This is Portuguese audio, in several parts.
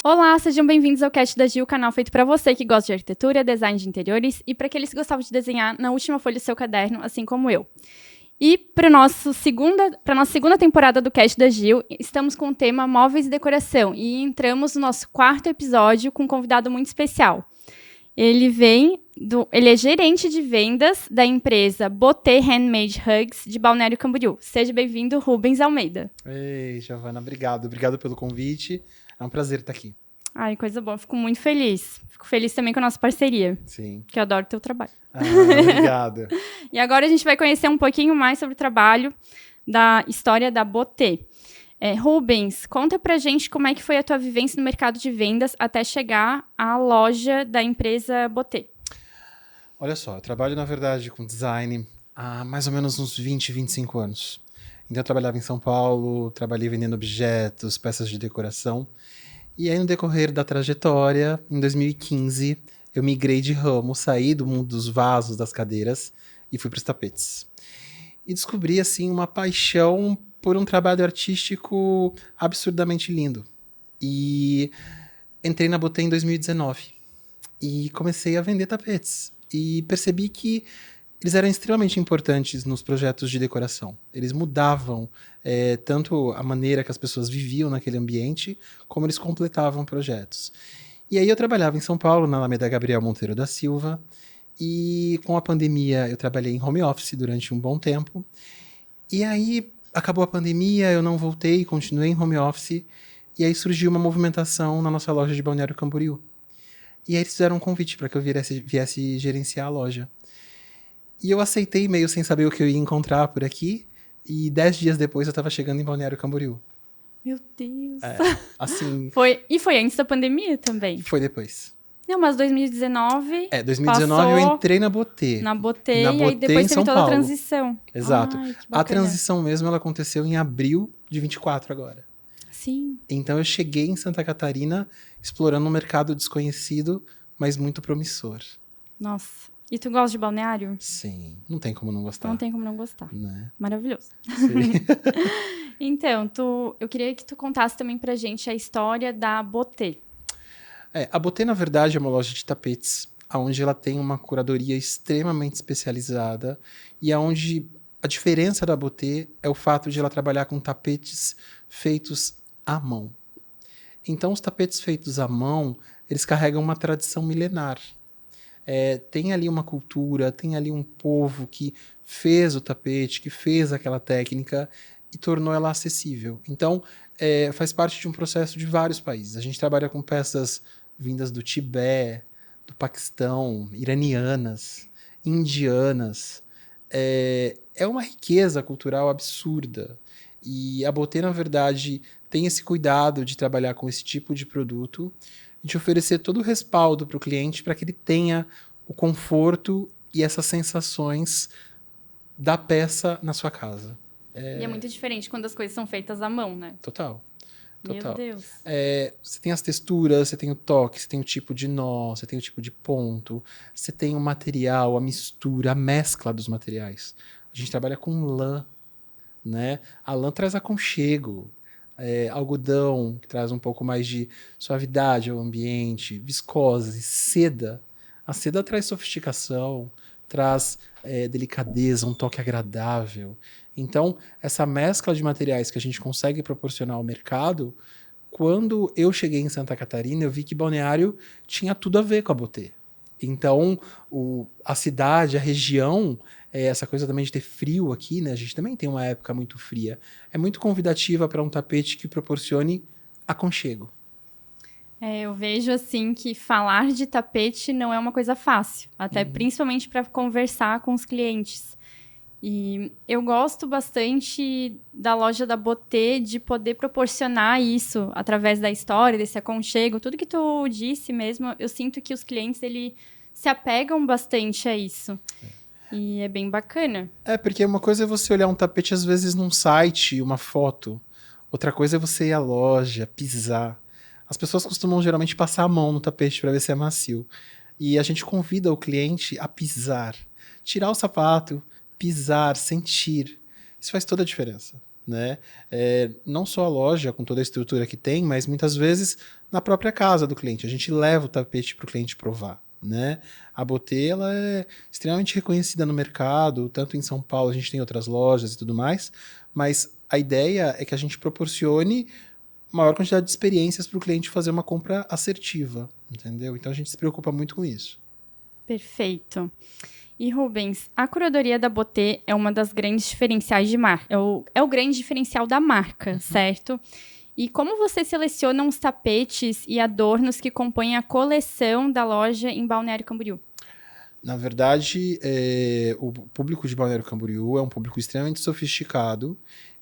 Olá, sejam bem-vindos ao Cast da Gil, canal feito para você que gosta de arquitetura, design de interiores e para aqueles que gostavam de desenhar na última folha do seu caderno, assim como eu. E para nossa segunda temporada do Cast da Gil, estamos com o tema móveis e decoração e entramos no nosso quarto episódio com um convidado muito especial. Ele é gerente de vendas da empresa Botê Handmade Rugs de Balneário Camboriú. Seja bem-vindo, Rubens Almeida. Ei, Giovana, obrigado. Obrigado pelo convite. É um prazer estar aqui. Ai, coisa boa. Fico muito feliz. Fico feliz também com a nossa parceria. Sim. Que eu adoro o teu trabalho. Obrigado. E agora a gente vai conhecer um pouquinho mais sobre o trabalho da história da Botê. Rubens, conta pra gente como é que foi a tua vivência no mercado de vendas até chegar à loja da empresa Botê. Olha só, eu trabalho, na verdade, com design há mais ou menos uns 20, 25 anos. Então eu trabalhava em São Paulo, trabalhei vendendo objetos, peças de decoração. E aí, no decorrer da trajetória, em 2015, eu migrei de ramo, saí do mundo dos vasos, das cadeiras, e fui para os tapetes. E descobri, assim, uma paixão por um trabalho artístico absurdamente lindo. E entrei na Botê em 2019 e comecei a vender tapetes. E percebi que eles eram extremamente importantes nos projetos de decoração. Eles mudavam tanto a maneira que as pessoas viviam naquele ambiente, como eles completavam projetos. E aí eu trabalhava em São Paulo, na Alameda Gabriel Monteiro da Silva, e com a pandemia eu trabalhei em home office durante um bom tempo. E aí acabou a pandemia, eu não voltei, continuei em home office, e aí surgiu uma movimentação na nossa loja de Balneário Camboriú. E aí eles fizeram um convite para que eu viesse gerenciar a loja. E eu aceitei meio sem saber o que eu ia encontrar por aqui. E 10 dias depois eu tava chegando em Balneário Camboriú. Meu Deus. Assim... E foi antes da pandemia também? Foi depois. Não, mas 2019... 2019 eu entrei na Botê. Na Botê, na e Botê, aí depois teve toda a transição. Exato. Ai, que a bacana. transição mesmo, ela aconteceu em abril de 24 agora. Sim. Então eu cheguei em Santa Catarina explorando um mercado desconhecido, mas muito promissor. Nossa. E tu gosta de balneário? Sim, não tem como não gostar. Não tem como não gostar. Né? Maravilhoso. Sim. Então, eu queria que tu contasse também pra gente a história da Botê. A Botê, na verdade, é uma loja de tapetes, onde ela tem uma curadoria extremamente especializada e onde a diferença da Botê é o fato de ela trabalhar com tapetes feitos à mão. Então, os tapetes feitos à mão, eles carregam uma tradição milenar. Tem ali uma cultura, tem ali um povo que fez o tapete, que fez aquela técnica e tornou ela acessível. Então, faz parte de um processo de vários países. A gente trabalha com peças vindas do Tibete, do Paquistão, iranianas, indianas. É uma riqueza cultural absurda. E a Botê, na verdade, tem esse cuidado de trabalhar com esse tipo de produto, de oferecer todo o respaldo para o cliente para que ele tenha o conforto e essas sensações da peça na sua casa. E é muito diferente quando as coisas são feitas à mão, né? Total. Meu Deus. Você tem as texturas, você tem o toque, você tem o tipo de nó, você tem o tipo de ponto, você tem o material, a mistura, a mescla dos materiais. A gente trabalha com lã, né? A lã traz aconchego. Algodão, que traz um pouco mais de suavidade ao ambiente, viscose, seda. A seda traz sofisticação, traz delicadeza, um toque agradável. Então, essa mescla de materiais que a gente consegue proporcionar ao mercado, quando eu cheguei em Santa Catarina, eu vi que Balneário tinha tudo a ver com a Botê. Então, a cidade, a região, essa coisa também de ter frio aqui, né? A gente também tem uma época muito fria. É muito convidativa para um tapete que proporcione aconchego. Eu vejo, assim, que falar de tapete não é uma coisa fácil. Até principalmente para conversar com os clientes. E eu gosto bastante da loja da Botê de poder proporcionar isso através da história, desse aconchego. Tudo que tu disse mesmo, eu sinto que os clientes, eles se apegam bastante a isso. E é bem bacana. Porque uma coisa é você olhar um tapete, às vezes, num site, uma foto. Outra coisa é você ir à loja, pisar. As pessoas costumam, geralmente, passar a mão no tapete para ver se é macio. E a gente convida o cliente a pisar. Tirar o sapato, pisar, sentir. Isso faz toda a diferença, né? Não só a loja, com toda a estrutura que tem, mas muitas vezes na própria casa do cliente. A gente leva o tapete para o cliente provar, né? A Botê, ela é extremamente reconhecida no mercado, tanto em São Paulo, a gente tem outras lojas e tudo mais, mas a ideia é que a gente proporcione maior quantidade de experiências para o cliente fazer uma compra assertiva, entendeu? Então a gente se preocupa muito com isso. Perfeito. E Rubens, a curadoria da Botê é uma das grandes diferenciais de marca. É o grande diferencial da marca, certo? E como você seleciona os tapetes e adornos que compõem a coleção da loja em Balneário Camboriú? Na verdade, o público de Balneário Camboriú é um público extremamente sofisticado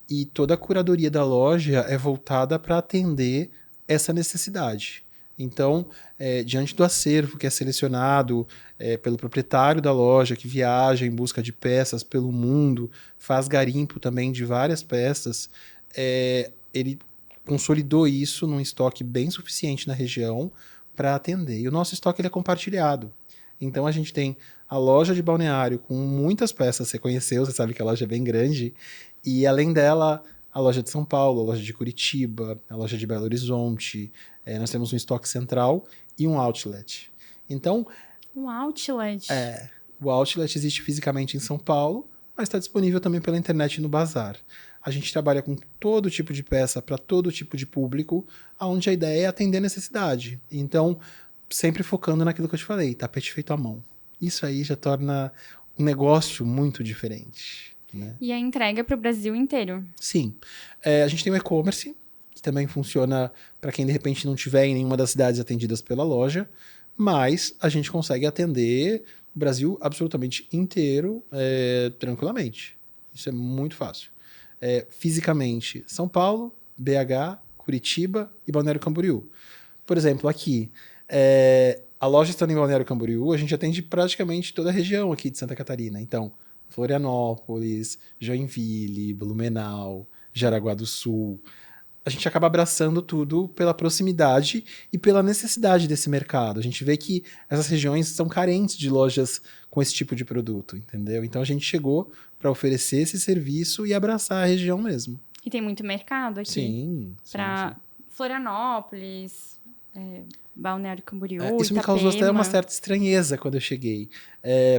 e toda a curadoria da loja é voltada para atender essa necessidade. Então, diante do acervo que é selecionado pelo proprietário da loja, que viaja em busca de peças pelo mundo, faz garimpo também de várias peças, ele consolidou isso num estoque bem suficiente na região para atender. E o nosso estoque ele é compartilhado. Então, a gente tem a loja de Balneário com muitas peças, você conheceu, você sabe que a loja é bem grande, e além dela, a loja de São Paulo, a loja de Curitiba, a loja de Belo Horizonte. Nós temos um estoque central e um outlet. Então, Um outlet? o outlet existe fisicamente em São Paulo, mas está disponível também pela internet e no bazar. A gente trabalha com todo tipo de peça para todo tipo de público, onde a ideia é atender necessidade. Então, sempre focando naquilo que eu te falei, tapete feito à mão. Isso aí já torna um negócio muito diferente, né? E a entrega para o Brasil inteiro? Sim. A gente tem o e-commerce, que também funciona para quem de repente não tiver em nenhuma das cidades atendidas pela loja, mas a gente consegue atender o Brasil absolutamente inteiro tranquilamente. Isso é muito fácil. Fisicamente, São Paulo, BH, Curitiba e Balneário Camboriú. Por exemplo, aqui, a loja estando em Balneário Camboriú, a gente atende praticamente toda a região aqui de Santa Catarina. Então, Florianópolis, Joinville, Blumenau, Jaraguá do Sul. A gente acaba abraçando tudo pela proximidade e pela necessidade desse mercado. A gente vê que essas regiões são carentes de lojas com esse tipo de produto, entendeu? Então a gente chegou para oferecer esse serviço e abraçar a região mesmo. E tem muito mercado aqui? Sim. Para Florianópolis, Balneário Camboriú, isso me causou até uma certa estranheza quando eu cheguei.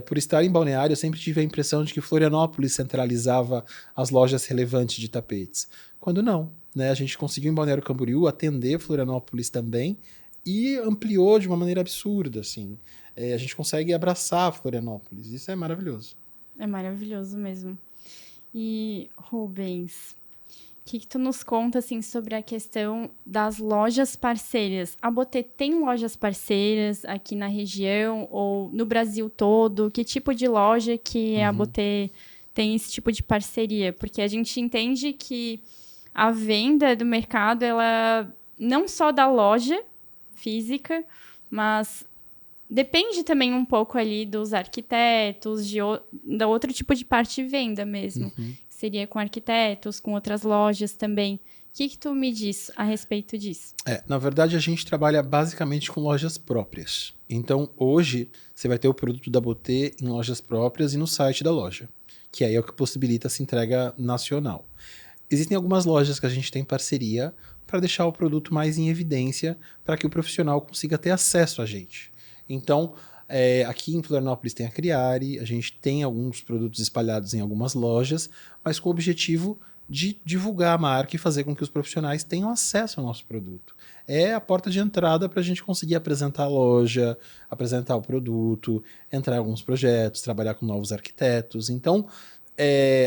Por estar em Balneário, eu sempre tive a impressão de que Florianópolis centralizava as lojas relevantes de tapetes. Quando não, né? A gente conseguiu em Balneário Camboriú atender Florianópolis também e ampliou de uma maneira absurda, assim. A gente consegue abraçar Florianópolis. Isso é maravilhoso. É maravilhoso mesmo. E, Rubens, o que tu nos conta, assim, sobre a questão das lojas parceiras? A Botê tem lojas parceiras aqui na região ou no Brasil todo? Que tipo de loja que a Botê tem esse tipo de parceria? Porque a gente entende que a venda do mercado, ela não só da loja física, mas depende também um pouco ali dos arquitetos, da outro tipo de parte de venda mesmo. Seria com arquitetos, com outras lojas também. O que tu me diz a respeito disso? Na verdade, a gente trabalha basicamente com lojas próprias. Então, hoje, você vai ter o produto da Botê em lojas próprias e no site da loja, que aí é o que possibilita essa entrega nacional. Existem algumas lojas que a gente tem parceria para deixar o produto mais em evidência, para que o profissional consiga ter acesso a gente. Então, aqui em Florianópolis tem a Criari, a gente tem alguns produtos espalhados em algumas lojas, mas com o objetivo de divulgar a marca e fazer com que os profissionais tenham acesso ao nosso produto. É a porta de entrada para a gente conseguir apresentar a loja, apresentar o produto, entrar em alguns projetos, trabalhar com novos arquitetos. Então,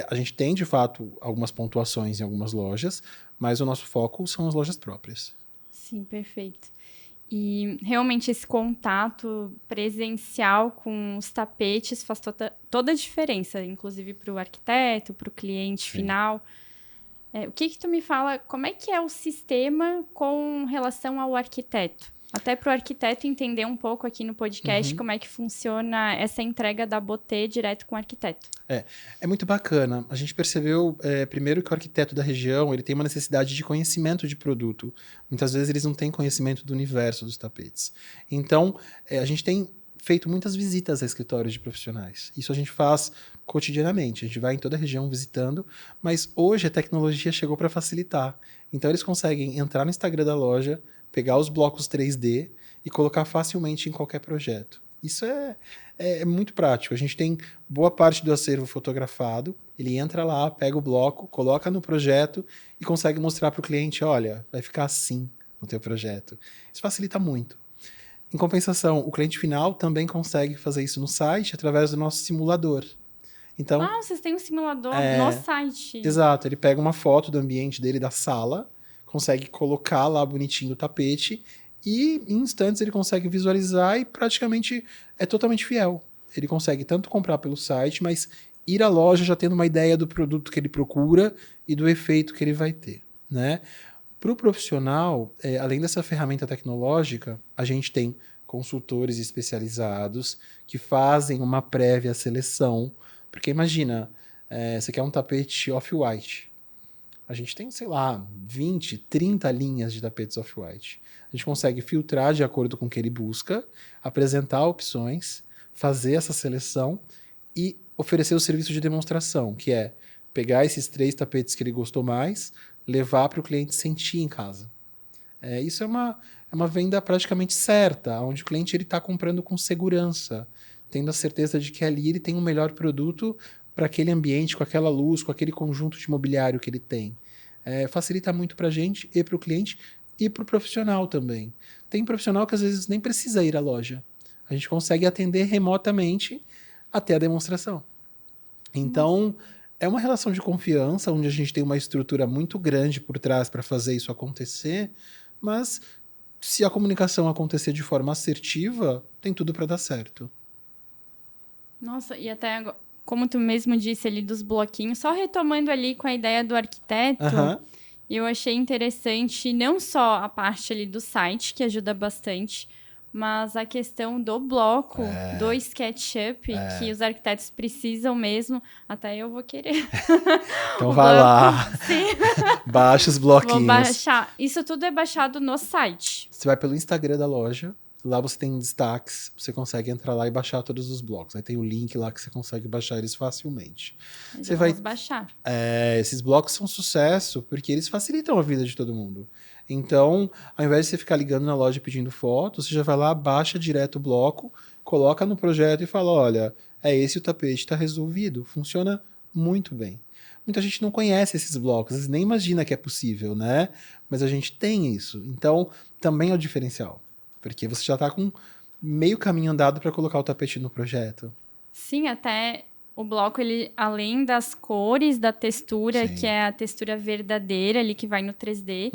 a gente tem, de fato, algumas pontuações em algumas lojas, mas o nosso foco são as lojas próprias. Sim, perfeito. E realmente esse contato presencial com os tapetes faz toda a diferença, inclusive para o arquiteto, para o cliente final. O que tu me fala, como é que é o sistema com relação ao arquiteto? Até para o arquiteto entender um pouco aqui no podcast como é que funciona essa entrega da Botê direto com o arquiteto. É muito bacana. A gente percebeu, primeiro, que o arquiteto da região ele tem uma necessidade de conhecimento de produto. Muitas vezes eles não têm conhecimento do universo dos tapetes. Então, a gente tem feito muitas visitas a escritórios de profissionais. Isso a gente faz cotidianamente, a gente vai em toda a região visitando, mas hoje a tecnologia chegou para facilitar. Então eles conseguem entrar no Instagram da loja, pegar os blocos 3D e colocar facilmente em qualquer projeto. Isso é muito prático. A gente tem boa parte do acervo fotografado, ele entra lá, pega o bloco, coloca no projeto e consegue mostrar para o cliente, olha, vai ficar assim no teu projeto. Isso facilita muito. Em compensação, o cliente final também consegue fazer isso no site através do nosso simulador. Então, Vocês têm um simulador no site. exato, ele pega uma foto do ambiente dele, da sala, consegue colocar lá bonitinho o tapete e em instantes ele consegue visualizar e praticamente é totalmente fiel. Ele consegue tanto comprar pelo site, mas ir à loja já tendo uma ideia do produto que ele procura e do efeito que ele vai ter, né? Para o profissional, além dessa ferramenta tecnológica, a gente tem consultores especializados que fazem uma prévia seleção. Porque imagina, você quer um tapete off-white. A gente tem, sei lá, 20, 30 linhas de tapetes off-white. A gente consegue filtrar de acordo com o que ele busca, apresentar opções, fazer essa seleção e oferecer o serviço de demonstração, que é pegar esses 3 tapetes que ele gostou mais, levar para o cliente sentir em casa. Isso é uma venda praticamente certa, onde o cliente está comprando com segurança, tendo a certeza de que ali ele tem um melhor produto para aquele ambiente, com aquela luz, com aquele conjunto de mobiliário que ele tem. Facilita muito para a gente e para o cliente e para o profissional também. Tem profissional que às vezes nem precisa ir à loja. A gente consegue atender remotamente até a demonstração. Então, é uma relação de confiança, onde a gente tem uma estrutura muito grande por trás para fazer isso acontecer, mas se a comunicação acontecer de forma assertiva, tem tudo para dar certo. Nossa, e até agora, como tu mesmo disse ali dos bloquinhos, só retomando ali com a ideia do arquiteto, eu achei interessante não só a parte ali do site, que ajuda bastante, mas a questão do bloco, do SketchUp, que os arquitetos precisam mesmo. Até eu vou querer. Então vai lá. Sim. Baixa os bloquinhos. Vou baixar. Isso tudo é baixado no site. Você vai pelo Instagram da loja. Lá você tem destaques, você consegue entrar lá e baixar todos os blocos. Aí tem o link lá que você consegue baixar eles facilmente. Você vai baixar. Esses blocos são um sucesso porque eles facilitam a vida de todo mundo. Então, ao invés de você ficar ligando na loja pedindo foto, você já vai lá, baixa direto o bloco, coloca no projeto e fala, olha, é esse o tapete, está resolvido. Funciona muito bem. Muita gente não conhece esses blocos, nem imagina que é possível, né? Mas a gente tem isso. Então, também é o diferencial. Porque você já está com meio caminho andado para colocar o tapete no projeto. Sim, até o bloco, ele, além das cores, da textura, que é a textura verdadeira ali que vai no 3D,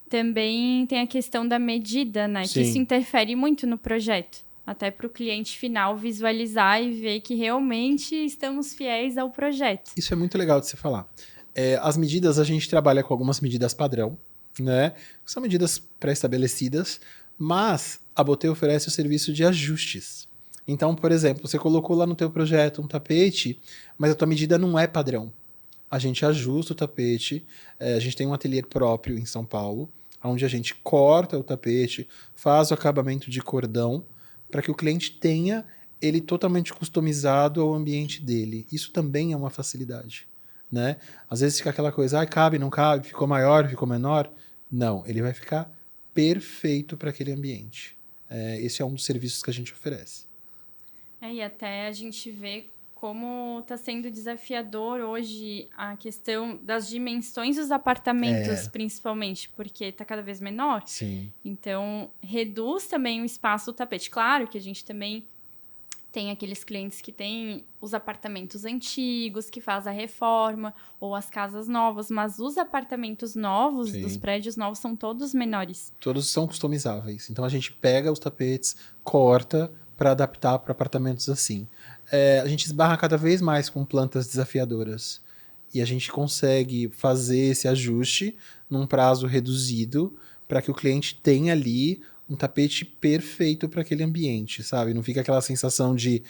também tem a questão da medida, né? Que isso interfere muito no projeto. Até para o cliente final visualizar e ver que realmente estamos fiéis ao projeto. Isso é muito legal de se falar. As medidas, a gente trabalha com algumas medidas padrão, né? São medidas pré-estabelecidas, mas a Botê oferece o serviço de ajustes. Então, por exemplo, você colocou lá no teu projeto um tapete, mas a tua medida não é padrão. A gente ajusta o tapete, a gente tem um ateliê próprio em São Paulo, onde a gente corta o tapete, faz o acabamento de cordão, para que o cliente tenha ele totalmente customizado ao ambiente dele. Isso também é uma facilidade, né? Às vezes fica aquela coisa, cabe, não cabe, ficou maior, ficou menor. Não, ele vai ficar perfeito para aquele ambiente. Esse é um dos serviços que a gente oferece. E até a gente vê como está sendo desafiador hoje a questão das dimensões dos apartamentos, principalmente, porque está cada vez menor. Sim. Então, reduz também o espaço do tapete. Claro que a gente também tem aqueles clientes que têm os apartamentos antigos, que faz a reforma, ou as casas novas, mas os apartamentos novos, dos prédios novos, são todos menores. Todos são customizáveis. Então, a gente pega os tapetes, corta para adaptar para apartamentos assim. A gente esbarra cada vez mais com plantas desafiadoras. E a gente consegue fazer esse ajuste num prazo reduzido para que o cliente tenha ali um tapete perfeito para aquele ambiente, sabe? Não fica aquela sensação de,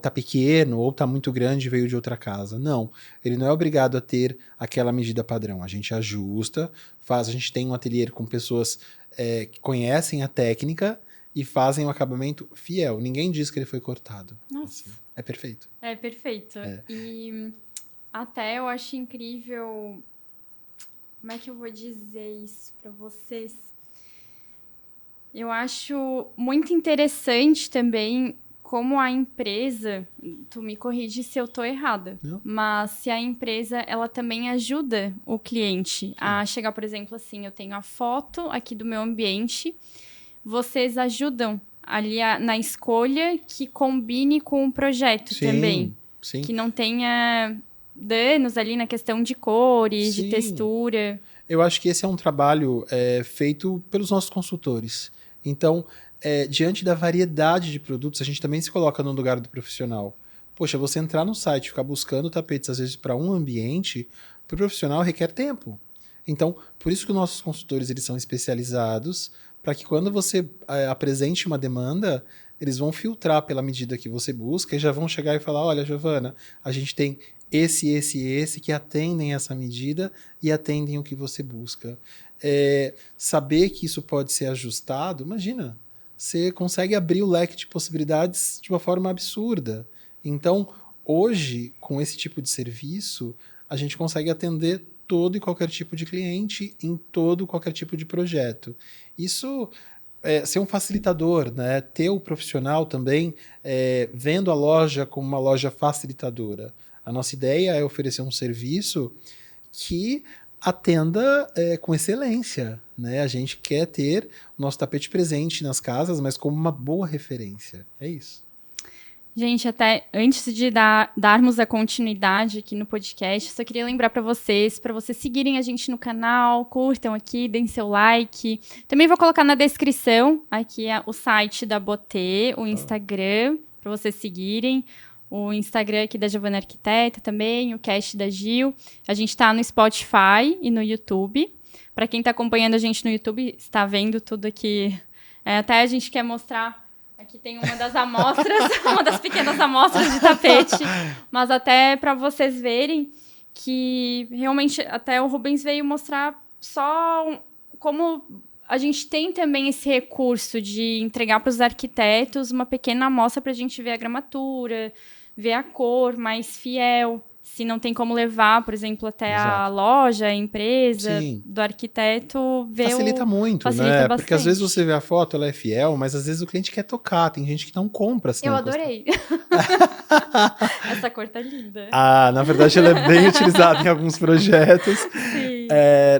tá pequeno ou tá muito grande e veio de outra casa. Não, ele não é obrigado a ter aquela medida padrão. A gente ajusta, a gente tem um ateliê com pessoas que conhecem a técnica e fazem um acabamento fiel. Ninguém diz que ele foi cortado. Nossa. Assim, é perfeito. É perfeito. E até eu acho incrível... Como é que eu vou dizer isso para vocês? Eu acho muito interessante também como a empresa, tu me corrige se eu tô errada, mas se a empresa, ela também ajuda o cliente a chegar, por exemplo, assim, eu tenho a foto aqui do meu ambiente, vocês ajudam ali na escolha que combine com o projeto também. Sim. Que não tenha danos ali na questão de cores, de textura. Eu acho que esse é um trabalho feito pelos nossos consultores. Então, diante da variedade de produtos, a gente também se coloca no lugar do profissional. Poxa, você entrar no site e ficar buscando tapetes, às vezes, para um ambiente, para o profissional requer tempo. Então, por isso que os nossos consultores eles são especializados, para que quando você apresente uma demanda, eles vão filtrar pela medida que você busca e já vão chegar e falar, olha, Giovana, a gente tem esse que atendem essa medida e atendem o que você busca. Saber que isso pode ser ajustado, imagina, você consegue abrir o leque de possibilidades de uma forma absurda. Então, hoje, com esse tipo de serviço, a gente consegue atender todo e qualquer tipo de cliente em todo e qualquer tipo de projeto. Isso ser um facilitador, né? Ter o profissional também vendo a loja como uma loja facilitadora. A nossa ideia é oferecer um serviço que atenda com excelência, né? A gente quer ter o nosso tapete presente nas casas, mas como uma boa referência. É isso. Gente, até antes de darmos a continuidade aqui no podcast, só queria lembrar para vocês seguirem a gente no canal, curtam aqui, deem seu like. Também vou colocar na descrição aqui o site da Botê, o Instagram, para vocês seguirem. O Instagram aqui da Giovana Arquiteta também, o cast da Gil. A gente tá no Spotify e no YouTube. Para quem tá acompanhando a gente no YouTube, está vendo tudo aqui. Até a gente quer mostrar... Aqui tem uma das amostras, uma das pequenas amostras de tapete. Mas até para vocês verem que realmente até o Rubens veio mostrar só como a gente tem também esse recurso de entregar para os arquitetos uma pequena amostra para a gente ver a gramatura, ver a cor mais fiel. Se não tem como levar, por exemplo, até a loja, a empresa do arquiteto, ver facilita muito, facilita né? bastante. Porque às vezes você vê a foto, ela é fiel, mas às vezes o cliente quer tocar. Tem gente que não compra. Eu adorei. Essa cor tá linda. Na verdade, ela é bem utilizada em alguns projetos. Sim.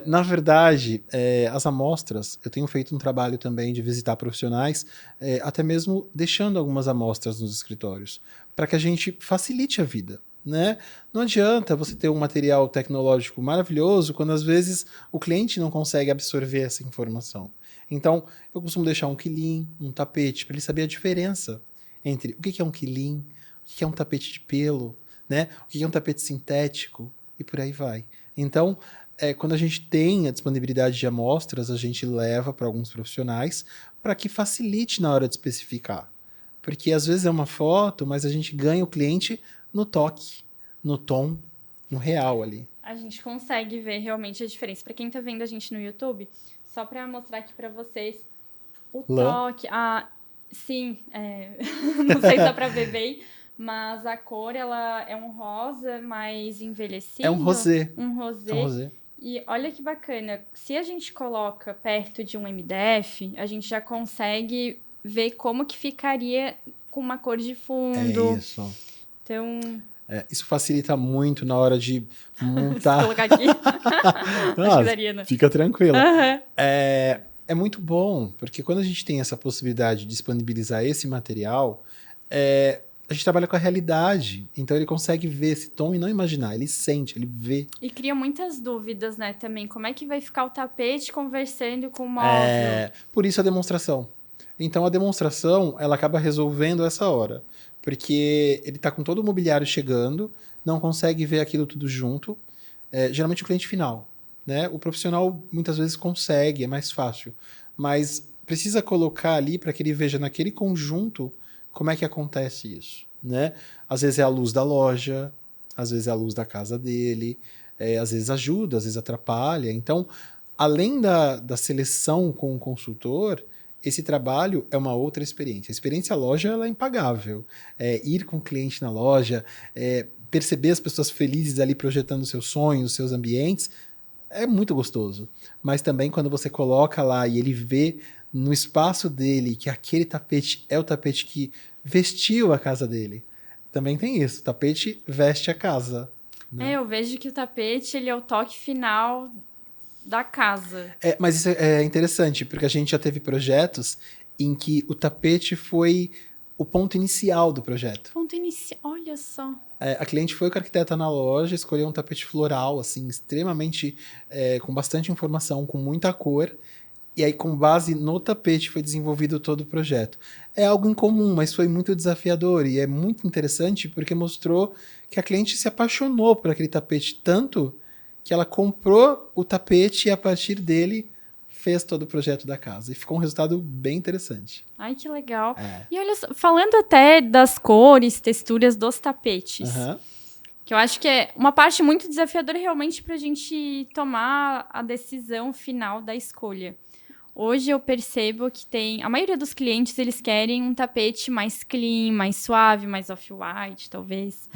Na verdade, as amostras, eu tenho feito um trabalho também de visitar profissionais, até mesmo deixando algumas amostras nos escritórios, para que a gente facilite a vida. Né? Não adianta você ter um material tecnológico maravilhoso quando às vezes o cliente não consegue absorver essa informação. Então, eu costumo deixar um quilim, um tapete, para ele saber a diferença entre o que é um quilim, o que é um tapete de pelo, né? O que é um tapete sintético e por aí vai. Então, quando a gente tem a disponibilidade de amostras, a gente leva para alguns profissionais para que facilite na hora de especificar. Porque às vezes é uma foto, mas a gente ganha o cliente no toque, no tom, no real ali. A gente consegue ver realmente a diferença. Para quem tá vendo a gente no YouTube, só para mostrar aqui para vocês o toque. Sim, não sei se dá para ver bem, mas a cor ela é um rosa mais envelhecido. É um rosé. Um rosé. É um rosé. E olha que bacana, se a gente coloca perto de um MDF, a gente já consegue ver como que ficaria com uma cor de fundo. É isso. Então... isso facilita muito na hora de montar. Vou colocar aqui. Acho que daria, né? Fica tranquilo. Uhum. É muito bom, porque quando a gente tem essa possibilidade de disponibilizar esse material, a gente trabalha com a realidade. Então ele consegue ver esse tom e não imaginar, ele sente, ele vê. E cria muitas dúvidas, né, também. Como é que vai ficar o tapete conversando com o móvel? Por isso a demonstração. Então a demonstração, ela acaba resolvendo essa hora. Porque ele está com todo o mobiliário chegando, não consegue ver aquilo tudo junto. Geralmente o cliente final. Né? O profissional muitas vezes consegue, é mais fácil. Mas precisa colocar ali para que ele veja naquele conjunto como é que acontece isso. Né? Às vezes é a luz da loja, às vezes é a luz da casa dele, às vezes ajuda, às vezes atrapalha. Então, além da seleção com o consultor, Esse trabalho é uma outra experiência. A experiência loja ela é impagável. Ir com o cliente na loja, perceber as pessoas felizes ali projetando seus sonhos, seus ambientes, é muito gostoso. Mas também quando você coloca lá e ele vê no espaço dele que aquele tapete é o tapete que vestiu a casa dele. Também tem isso. O tapete veste a casa. Né? Eu vejo que o tapete ele é o toque final da casa. Mas isso é interessante, porque a gente já teve projetos em que o tapete foi o ponto inicial do projeto. Ponto inicial, olha só. A cliente foi com a arquiteta na loja, escolheu um tapete floral, assim, extremamente, com bastante informação, com muita cor, e aí com base no tapete foi desenvolvido todo o projeto. É algo incomum, mas foi muito desafiador, e é muito interessante porque mostrou que a cliente se apaixonou por aquele tapete tanto que ela comprou o tapete e a partir dele fez todo o projeto da casa. E ficou um resultado bem interessante. Ai, que legal. E olha só, falando até das cores, texturas dos tapetes, que eu acho que é uma parte muito desafiadora realmente para a gente tomar a decisão final da escolha. Hoje eu percebo que a maioria dos clientes, eles querem um tapete mais clean, mais suave, mais off-white, talvez.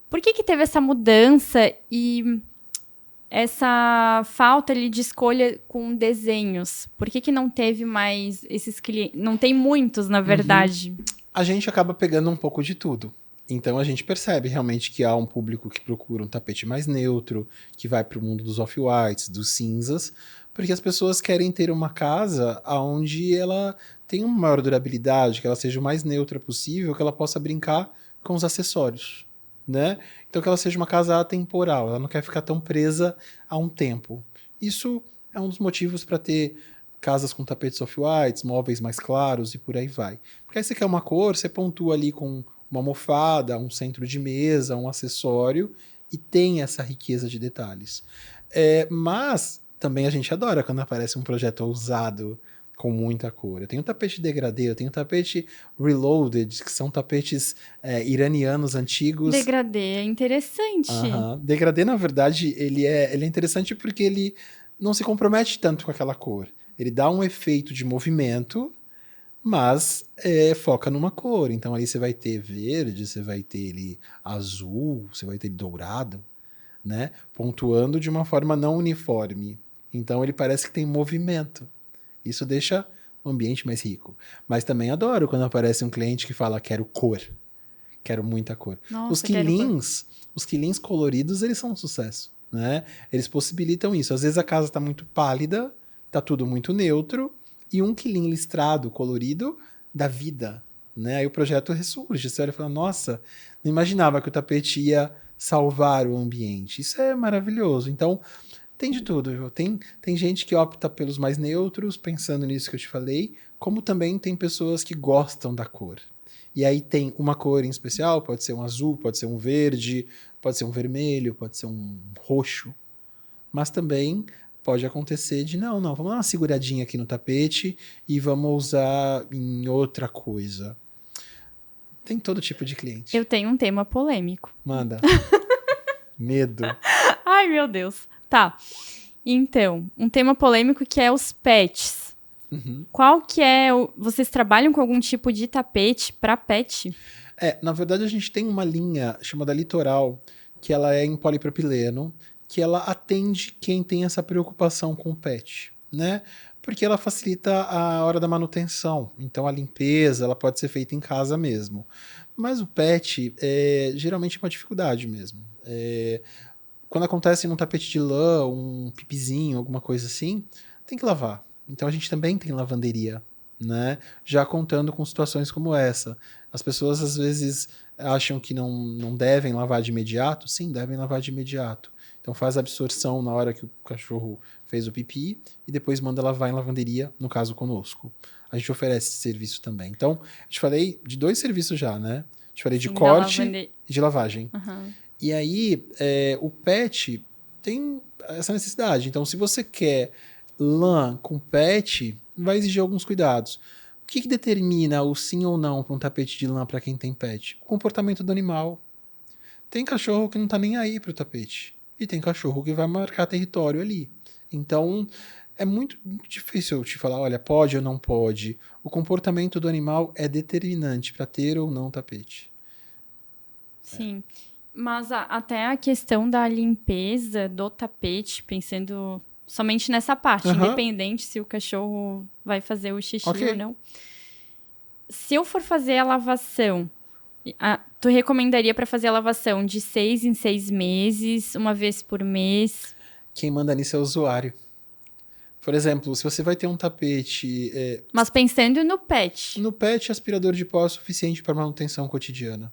Por que teve essa mudança e essa falta ali de escolha com desenhos? Por que não teve mais esses clientes? Não tem muitos, na verdade. A gente acaba pegando um pouco de tudo. Então a gente percebe realmente que há um público que procura um tapete mais neutro, que vai para o mundo dos off-whites, dos cinzas, porque as pessoas querem ter uma casa onde ela tenha uma maior durabilidade, que ela seja o mais neutra possível, que ela possa brincar com os acessórios. Né? Então que ela seja uma casa atemporal, ela não quer ficar tão presa a um tempo. Isso é um dos motivos para ter casas com tapetes off-whites, móveis mais claros e por aí vai. Porque aí você quer uma cor, você pontua ali com uma almofada, um centro de mesa, um acessório e tem essa riqueza de detalhes. Mas também a gente adora quando aparece um projeto ousado com muita cor. Eu tenho tapete degradê, eu tenho tapete reloaded, que são tapetes iranianos antigos. Degradê é interessante. Degradê, na verdade, ele é interessante porque ele não se compromete tanto com aquela cor. Ele dá um efeito de movimento, mas foca numa cor. Então ali você vai ter verde, você vai ter ele azul, você vai ter ele dourado, né? Pontuando de uma forma não uniforme. Então ele parece que tem movimento. Isso deixa o ambiente mais rico. Mas também adoro quando aparece um cliente que fala, quero cor. Quero muita cor. Nossa, os quilins coloridos, eles são um sucesso. Né? Eles possibilitam isso. Às vezes a casa está muito pálida, está tudo muito neutro, e um quilin listrado, colorido, dá vida. Né? Aí o projeto ressurge. Você olha e fala, nossa, não imaginava que o tapete ia salvar o ambiente. Isso é maravilhoso. Então, tem de tudo, viu? Tem gente que opta pelos mais neutros, pensando nisso que eu te falei, como também tem pessoas que gostam da cor. E aí tem uma cor em especial, pode ser um azul, pode ser um verde, pode ser um vermelho, pode ser um roxo. Mas também pode acontecer de, não, vamos dar uma seguradinha aqui no tapete e vamos usar em outra coisa. Tem todo tipo de cliente. Eu tenho um tema polêmico. Manda. Medo. Ai, meu Deus. Tá, então, um tema polêmico que é os pets. Qual que é Vocês trabalham com algum tipo de tapete para pet? Na verdade a gente tem uma linha chamada Litoral, que ela é em polipropileno, que ela atende quem tem essa preocupação com o pet, né? Porque ela facilita a hora da manutenção, então a limpeza ela pode ser feita em casa mesmo. Mas o pet geralmente é uma dificuldade mesmo. Quando acontece num tapete de lã, um pipizinho, alguma coisa assim, tem que lavar. Então a gente também tem lavanderia, né? Já contando com situações como essa. As pessoas às vezes acham que não devem lavar de imediato. Sim, devem lavar de imediato. Então faz a absorção na hora que o cachorro fez o pipi e depois manda lavar em lavanderia, no caso conosco. A gente oferece esse serviço também. Então, eu te falei de 2 serviços já, né? Eu te falei de corte e de lavagem. E aí, o pet tem essa necessidade. Então, se você quer lã com pet, vai exigir alguns cuidados. O que determina o sim ou não para um tapete de lã para quem tem pet? O comportamento do animal. Tem cachorro que não tá nem aí pro tapete. E tem cachorro que vai marcar território ali. Então, É muito, muito difícil eu te falar, olha, pode ou não pode. O comportamento do animal é determinante para ter ou não tapete. Sim. Mas até a questão da limpeza do tapete, pensando somente nessa parte, Aham, independente se o cachorro vai fazer o xixi ou ok. não. Se eu for fazer a lavação, tu recomendaria para fazer a lavação de 6 em 6 meses, uma vez por mês? Quem manda nisso é o usuário. Por exemplo, se você vai ter um tapete Mas pensando no pet. no pet, aspirador de pó é suficiente para manutenção cotidiana.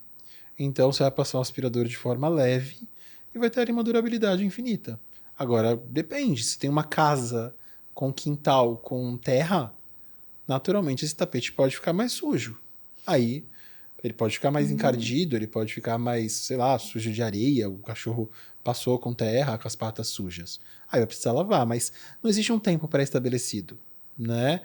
Então você vai passar um aspirador de forma leve e vai ter ali uma durabilidade infinita. Agora, depende. Se tem uma casa com quintal, com terra, naturalmente esse tapete pode ficar mais sujo. Aí ele pode ficar mais encardido, ele pode ficar mais, sei lá, sujo de areia, o cachorro passou com terra, com as patas sujas. Aí vai precisar lavar, mas não existe um tempo pré-estabelecido, né?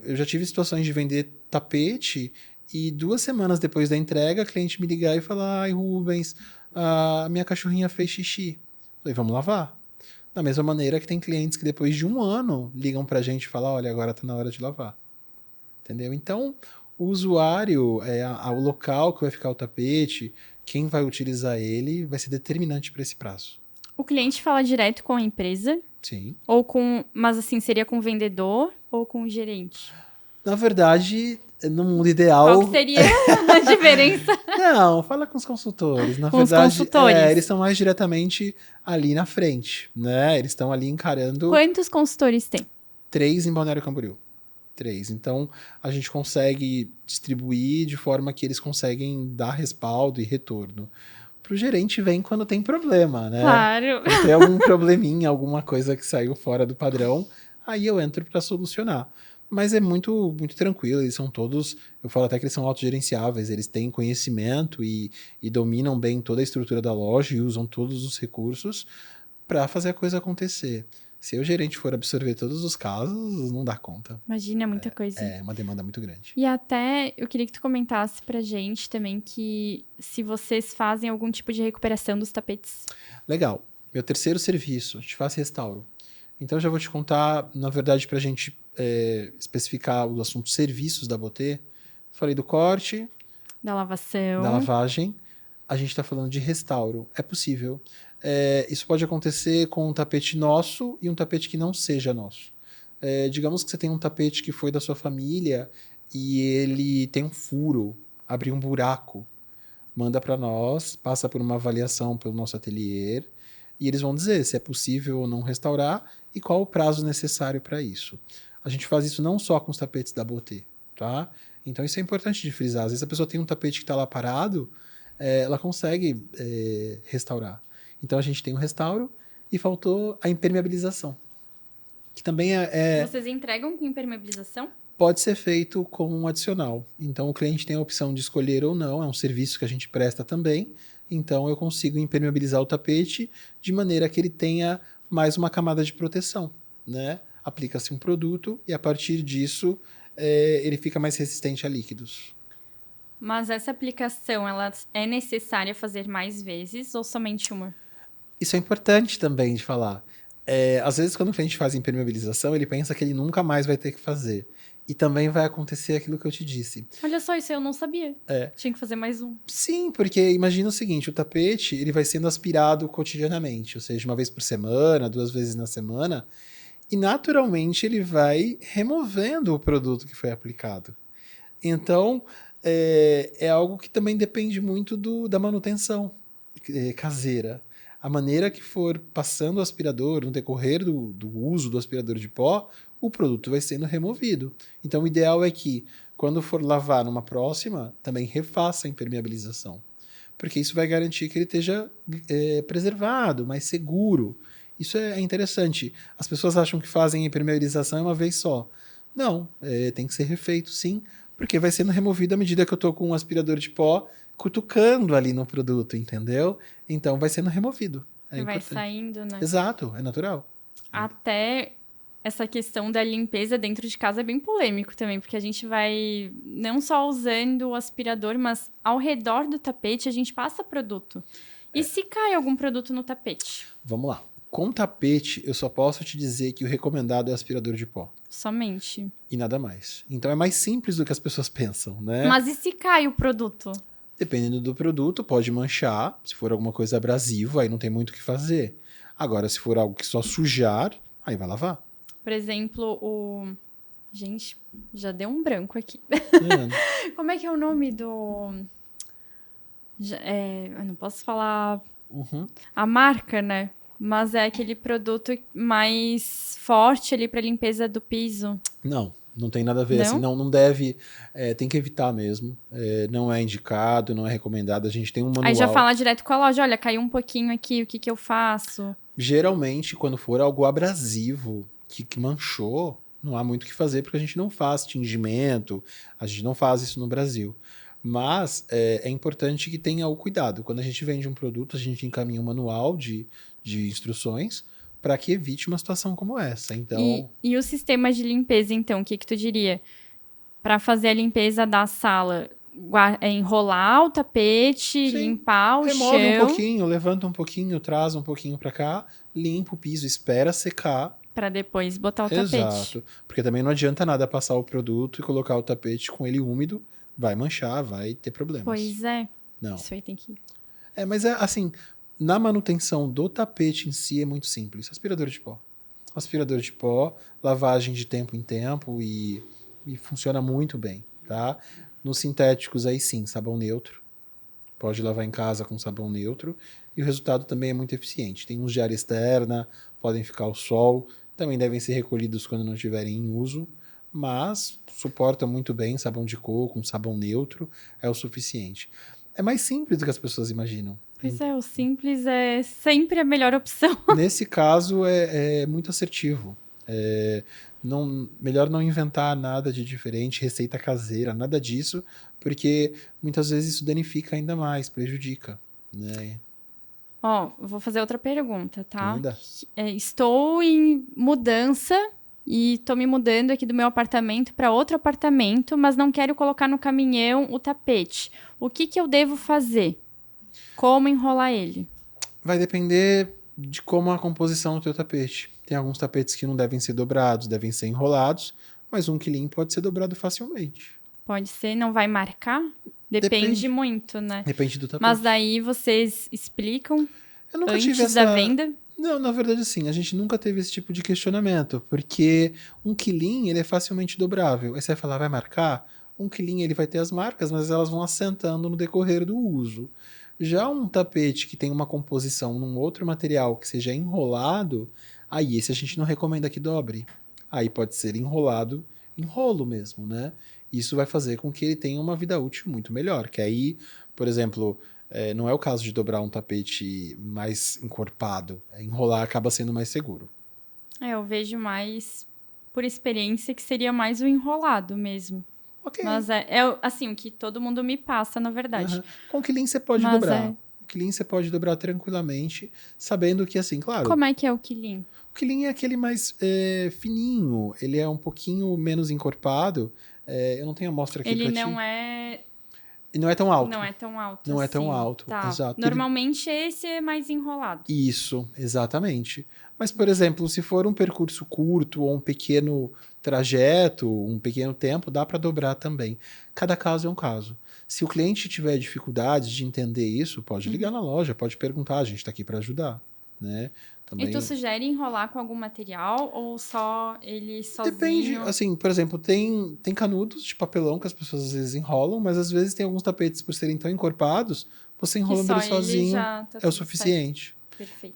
Eu já tive situações de vender tapete e 2 semanas depois da entrega, a cliente me ligar e falar: ai, Rubens, a minha cachorrinha fez xixi. Falei, vamos lavar. Da mesma maneira que tem clientes que depois de 1 ano ligam pra gente e falam: olha, agora tá na hora de lavar. Entendeu? Então, o usuário, o local que vai ficar o tapete, quem vai utilizar ele, vai ser determinante para esse prazo. O cliente fala direto com a empresa, Sim. mas assim, seria com o vendedor ou com o gerente? Na verdade, no mundo Qual que ideal, seria a diferença não, fala com os consultores. Na com os verdade, eles consultores? estão mais diretamente ali na frente, né? Eles estão ali encarando Quantos consultores tem? 3 em Balneário Camboriú. 3. Então, a gente consegue distribuir de forma que eles conseguem dar respaldo e retorno. Pro gerente vem quando tem problema, né? Claro. Quando tem algum probleminha, alguma coisa que saiu fora do padrão, aí eu entro para solucionar. Mas é muito, muito tranquilo, eles são todos, eu falo até que eles são autogerenciáveis, eles têm conhecimento e dominam bem toda a estrutura da loja e usam todos os recursos para fazer a coisa acontecer. Se o gerente for absorver todos os casos, não dá conta. Imagina, muita coisa. É uma demanda muito grande. E até eu queria que tu comentasse pra gente também que se vocês fazem algum tipo de recuperação dos tapetes. Legal. Meu terceiro serviço, a gente faz restauro. Então, eu já vou te contar, na verdade, para a gente especificar o assunto serviços da Botê. Falei do corte, Da lavação. da lavagem. A gente está falando de restauro. É possível. Isso pode acontecer com um tapete nosso e um tapete que não seja nosso. Digamos que você tem um tapete que foi da sua família e ele tem um furo, abriu um buraco. Manda para nós, passa por uma avaliação pelo nosso ateliê e eles vão dizer se é possível ou não restaurar e qual o prazo necessário para isso. A gente faz isso não só com os tapetes da Botê, tá? Então isso é importante de frisar. Às vezes a pessoa tem um tapete que está lá parado, ela consegue restaurar. Então a gente tem o restauro e faltou a impermeabilização, que também Vocês entregam com impermeabilização? pode ser feito como um adicional. Então, o cliente tem a opção de escolher ou não, é um serviço que a gente presta também. Então, eu consigo impermeabilizar o tapete de maneira que ele tenha mais uma camada de proteção, né? Aplica-se um produto e, a partir disso, ele fica mais resistente a líquidos. Mas essa aplicação, ela é necessária fazer mais vezes ou somente uma? Isso é importante também de falar. Às vezes, quando o cliente faz impermeabilização, ele pensa que ele nunca mais vai ter que fazer. E também vai acontecer aquilo que eu te disse. Olha só, isso eu não sabia. Tinha que fazer mais um. Sim, porque imagina o seguinte, o tapete ele vai sendo aspirado cotidianamente, ou seja, uma vez por semana, 2 vezes na semana, e naturalmente ele vai removendo o produto que foi aplicado. Então, é algo que também depende muito da manutenção caseira. A maneira que for passando o aspirador, no decorrer do uso do aspirador de pó, o produto vai sendo removido. Então, o ideal é que, quando for lavar numa próxima, também refaça a impermeabilização. Porque isso vai garantir que ele esteja preservado, mais seguro. Isso é interessante. As pessoas acham que fazem a impermeabilização uma vez só. Não, tem que ser refeito sim, porque vai sendo removido à medida que eu estou com um aspirador de pó cutucando ali no produto, entendeu? Então vai sendo removido. É Vai importante. saindo, né? Exato, é natural. Até essa questão da limpeza dentro de casa é bem polêmico também, porque a gente vai não só usando o aspirador, mas ao redor do tapete a gente passa produto. E se cai algum produto no tapete? Vamos lá. Com tapete, eu só posso te dizer que o recomendado é aspirador de pó. Somente. E nada mais. Então é mais simples do que as pessoas pensam, né? Mas e se cai o produto? Dependendo do produto, pode manchar. Se for alguma coisa abrasiva, aí não tem muito o que fazer. Agora, se for algo que só sujar, aí vai lavar. Por exemplo, o... Gente, já deu um branco aqui. É. Como é que é o nome do... eu não posso falar Uhum. a marca, né? Mas é aquele produto mais forte ali para limpeza do piso. Não tem nada a ver. Não? Assim, não deve. Tem que evitar mesmo. Não é indicado, não é recomendado. A gente tem um Aí já manual. fala direto com a loja, olha, caiu um pouquinho aqui, o que que eu faço? Geralmente, quando for algo abrasivo que manchou, não há muito o que fazer, porque a gente não faz tingimento, a gente não faz isso no Brasil. Mas é importante que tenha o cuidado. Quando a gente vende um produto, a gente encaminha um manual de instruções para que evite uma situação como essa. Então, E o sistema de limpeza, então, o que que tu diria? Para fazer a limpeza da sala, enrolar o tapete, sim, limpar o remove um chão, pouquinho, levanta um pouquinho, traz um pouquinho para cá, limpa o piso, espera secar. para depois botar o tapete. Exato. Porque também não adianta nada passar o produto e colocar o tapete com ele úmido. Vai manchar, vai ter problemas. Pois é, Não. isso aí tem que... Mas assim, na manutenção do tapete em si é muito simples. Aspirador de pó. Aspirador de pó, lavagem de tempo em tempo e funciona muito bem, tá? Nos sintéticos aí sim, sabão neutro. Pode lavar em casa com sabão neutro e o resultado também é muito eficiente. Tem uns de área externa, podem ficar ao sol, também devem ser recolhidos quando não estiverem em uso, mas suporta muito bem sabão de coco, um sabão neutro, é o suficiente. É mais simples do que as pessoas imaginam. Pois é, o simples é sempre a melhor opção. Nesse caso é muito assertivo. Melhor não inventar nada de diferente, receita caseira, nada disso, porque muitas vezes isso danifica ainda mais, prejudica, né? Ó, vou fazer outra pergunta, tá? Ainda. Estou em mudança e tô me mudando aqui do meu apartamento para outro apartamento, mas não quero colocar no caminhão o tapete. O que que eu devo fazer? Como enrolar ele? Vai depender de como a composição do teu tapete. Tem alguns tapetes que não devem ser dobrados, devem ser enrolados, mas um quilim pode ser dobrado facilmente. Pode ser, não vai marcar? Depende muito, né? Depende do tapete. Mas daí vocês explicam Eu nunca tive antes da venda? Não, na verdade, sim. A gente nunca teve esse tipo de questionamento, porque um quilim, ele é facilmente dobrável. Aí você vai falar, vai marcar? Um quilim, ele vai ter as marcas, mas elas vão assentando no decorrer do uso. Já um tapete que tem uma composição num outro material que seja enrolado, aí esse a gente não recomenda que dobre. Aí pode ser enrolado, enrolo mesmo, né? Isso vai fazer com que ele tenha uma vida útil muito melhor. Que aí, por exemplo, não é o caso de dobrar um tapete mais encorpado. Enrolar acaba sendo mais seguro. Eu vejo mais por experiência que seria mais o enrolado mesmo. Ok. Mas assim, o que todo mundo me passa, na verdade. Uhum. Com o quilim você pode Mas dobrar. O quilim você pode dobrar tranquilamente, sabendo que, assim, claro, Como é que é o quilim? o quilim é aquele mais fininho, ele é um pouquinho menos encorpado. Eu não tenho amostra aqui Ele pra ti. não é... E não é tão alto. Não é tão alto Não é assim. tão alto, Tá. exato. Normalmente esse é mais enrolado. Isso, exatamente. Mas, por exemplo, se for um percurso curto ou um pequeno trajeto, um pequeno tempo, dá para dobrar também. Cada caso é um caso. Se o cliente tiver dificuldades de entender isso, pode ligar na loja, pode perguntar, a gente está aqui para ajudar, né? Também E tu sugere enrolar com algum material ou só ele sozinho? depende, assim, por exemplo, tem canudos de papelão que as pessoas às vezes enrolam, mas às vezes tem alguns tapetes por serem tão encorpados, você enrolando só ele sozinho já tá é o tudo suficiente. certo. Perfeito.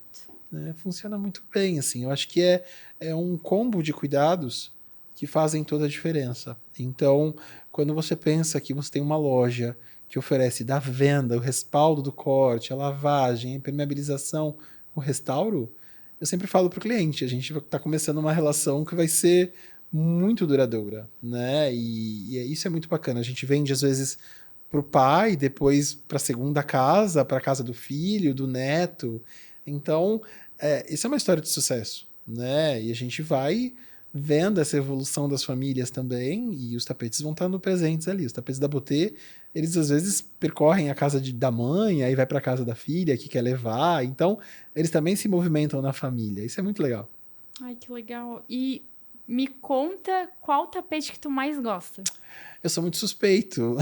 Né? Funciona muito bem, assim. Eu acho que é um combo de cuidados que fazem toda a diferença. Então, quando você pensa que você tem uma loja que oferece da venda, o respaldo do corte, a lavagem, a impermeabilização, o restauro, eu sempre falo para o cliente, a gente está começando uma relação que vai ser muito duradoura, né? E isso é muito bacana. A gente vende, às vezes, para o pai, depois para a segunda casa, para a casa do filho, do neto. Então, isso é uma história de sucesso, né? E a gente vai vendo essa evolução das famílias também, e os tapetes vão estando presentes ali. Os tapetes da Botê, eles às vezes percorrem a casa da mãe, aí vai para a casa da filha que quer levar, então eles também se movimentam na família. Isso é muito legal. Ai, que legal. E me conta qual tapete que tu mais gosta. Eu sou muito suspeito.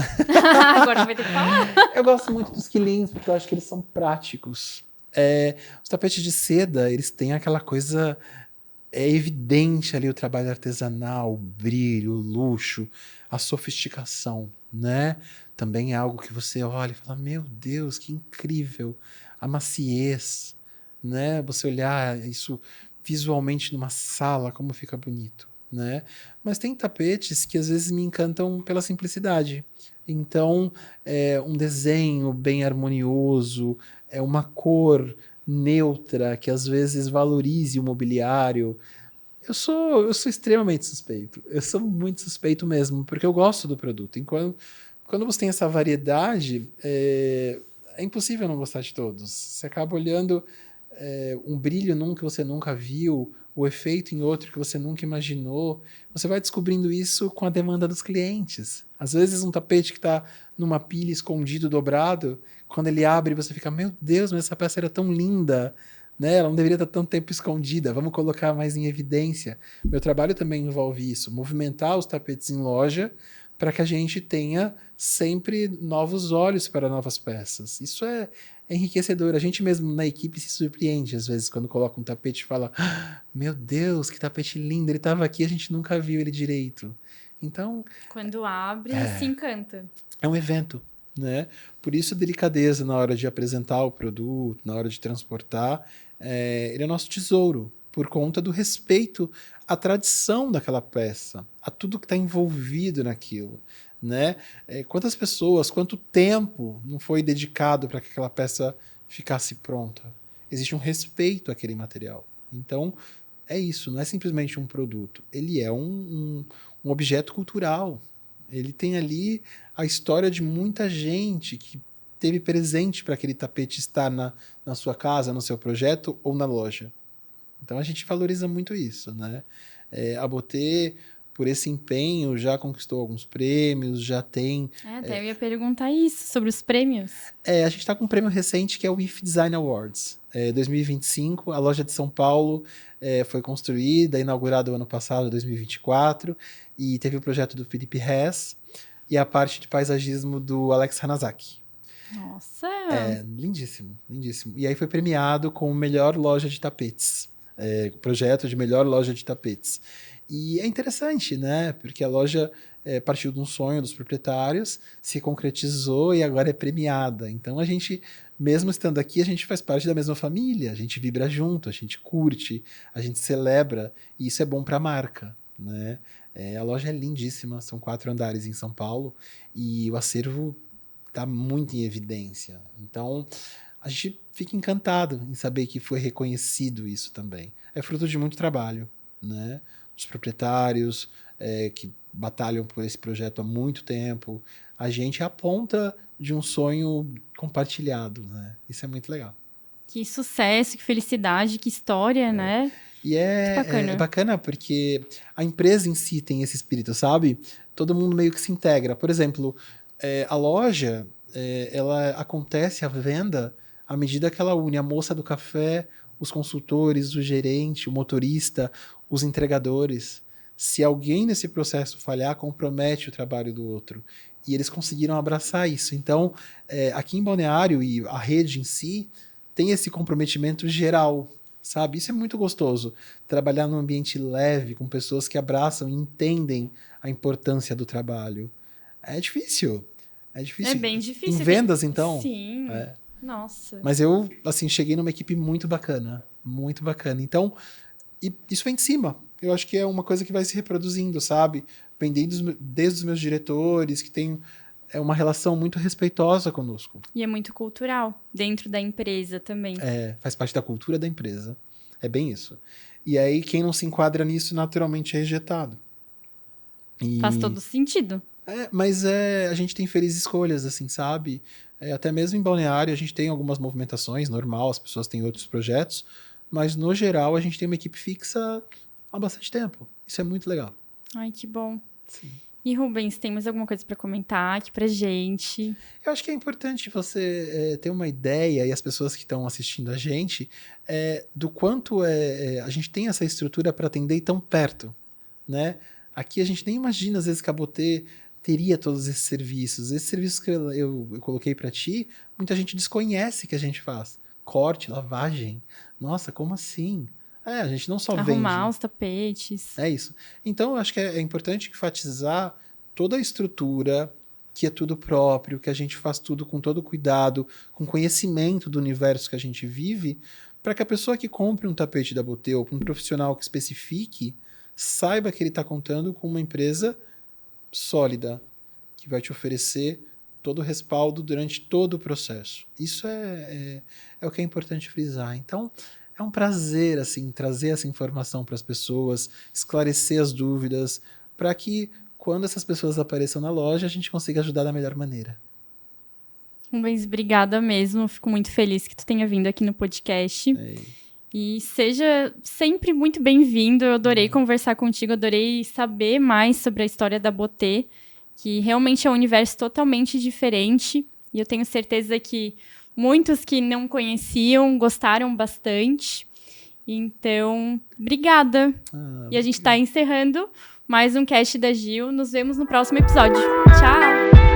Agora vai ter que falar. Eu gosto muito dos quilins, porque eu acho que eles são práticos. Os tapetes de seda, eles têm aquela coisa... É evidente ali o trabalho artesanal, o brilho, o luxo, a sofisticação, né? Também é algo que você olha e fala, meu Deus, que incrível. A maciez, né? Você olhar isso visualmente numa sala, como fica bonito, né? Mas tem tapetes que às vezes me encantam pela simplicidade. Então, um desenho bem harmonioso, uma cor neutra, que às vezes valorize o mobiliário. Eu sou extremamente suspeito. Eu sou muito suspeito mesmo, porque eu gosto do produto. Quando você tem essa variedade, é impossível não gostar de todos. Você acaba olhando um brilho num que você nunca viu, o efeito em outro que você nunca imaginou. Você vai descobrindo isso com a demanda dos clientes. Às vezes um tapete que está numa pilha escondido, dobrado, quando ele abre você fica, meu Deus, mas essa peça era tão linda, né? Ela não deveria estar tanto tempo escondida, vamos colocar mais em evidência. Meu trabalho também envolve isso, movimentar os tapetes em loja para que a gente tenha sempre novos olhos para novas peças. Isso é enriquecedor. A gente mesmo na equipe se surpreende às vezes quando coloca um tapete e fala, meu Deus, que tapete lindo, ele estava aqui, a gente nunca viu ele direito. Então, Quando abre, se encanta. é um evento, né? Por isso a delicadeza na hora de apresentar o produto, na hora de transportar, ele é nosso tesouro, por conta do respeito à tradição daquela peça, a tudo que está envolvido naquilo, né? Quantas pessoas, quanto tempo não foi dedicado para que aquela peça ficasse pronta? Existe um respeito àquele material. Então, é isso, não é simplesmente um produto, ele é um objeto cultural. Ele tem ali a história de muita gente que teve presente para aquele tapete estar na sua casa, no seu projeto ou na loja. Então a gente valoriza muito isso, né? A Botê, por esse empenho, já conquistou alguns prêmios, já tem... Até eu ia perguntar isso, sobre os prêmios. A gente está com um prêmio recente que é o IF Design Awards. 2025, a loja de São Paulo foi construída, inaugurada o ano passado, 2024, e teve o projeto do Felipe Hess e a parte de paisagismo do Alex Hanazaki. Nossa! Lindíssimo, lindíssimo. E aí foi premiado com o melhor loja de tapetes. Projeto de melhor loja de tapetes. E é interessante, né? Porque a loja partiu de um sonho dos proprietários, se concretizou e agora é premiada. Então a gente, mesmo estando aqui, a gente faz parte da mesma família, a gente vibra junto, a gente curte, a gente celebra, e isso é bom para a marca, né? A loja é lindíssima, são 4 andares em São Paulo, e o acervo está muito em evidência. Então, a gente fica encantado em saber que foi reconhecido isso também. É fruto de muito trabalho, né? Os proprietários que batalham por esse projeto há muito tempo. A gente é a ponta de um sonho compartilhado, né? Isso é muito legal. Que sucesso, que felicidade, que história, né? E bacana. é bacana porque a empresa em si tem esse espírito, sabe? Todo mundo meio que se integra. Por exemplo, a loja, ela acontece a venda à medida que ela une a moça do café, os consultores, o gerente, o motorista, os entregadores. Se alguém nesse processo falhar, compromete o trabalho do outro. E eles conseguiram abraçar isso. Então, aqui em Balneário e a rede em si tem esse comprometimento geral, sabe? Isso é muito gostoso. Trabalhar num ambiente leve, com pessoas que abraçam e entendem a importância do trabalho. É difícil. É difícil. É bem difícil. Em vendas, então? Sim. Nossa. Mas eu, assim, cheguei numa equipe muito bacana. Muito bacana. Então, e isso vem de cima. Eu acho que é uma coisa que vai se reproduzindo, sabe? Vem desde os meus diretores, que tem uma relação muito respeitosa conosco. E é muito cultural, dentro da empresa também. Faz parte da cultura da empresa. É bem isso. E aí, quem não se enquadra nisso, naturalmente é rejetado. Faz todo sentido. Mas a gente tem felizes escolhas, assim, sabe? Até mesmo em Balneário, a gente tem algumas movimentações, normal, as pessoas têm outros projetos, mas no geral a gente tem uma equipe fixa há bastante tempo. Isso é muito legal. Ai, que bom. Sim. E Rubens, tem mais alguma coisa para comentar aqui pra gente? Eu acho que é importante você ter uma ideia, e as pessoas que estão assistindo a gente, do quanto a gente tem essa estrutura para atender tão perto, né? Aqui a gente nem imagina, às vezes, que a Botê teria todos esses serviços. Esses serviços que eu coloquei para ti, muita gente desconhece que a gente faz. Corte, lavagem. Nossa, como assim? A gente não só Arrumar vende. os tapetes. É isso. Então, eu acho que é importante enfatizar toda a estrutura, que é tudo próprio, que a gente faz tudo com todo cuidado, com conhecimento do universo que a gente vive, para que a pessoa que compre um tapete da Botê ou um profissional que especifique, saiba que ele está contando com uma empresa sólida, que vai te oferecer todo o respaldo durante todo o processo. Isso é o que é importante frisar. Então, é um prazer assim trazer essa informação para as pessoas, esclarecer as dúvidas, para que quando essas pessoas apareçam na loja, a gente consiga ajudar da melhor maneira. Rubens, obrigada mesmo. Fico muito feliz que tu tenha vindo aqui no podcast. E seja sempre muito bem-vindo. Eu adorei conversar contigo, adorei saber mais sobre a história da Botê, que realmente é um universo totalmente diferente. E eu tenho certeza que muitos que não conheciam gostaram bastante. Então, obrigada. E a gente está encerrando mais um cast da Gil. Nos vemos no próximo episódio. Tchau!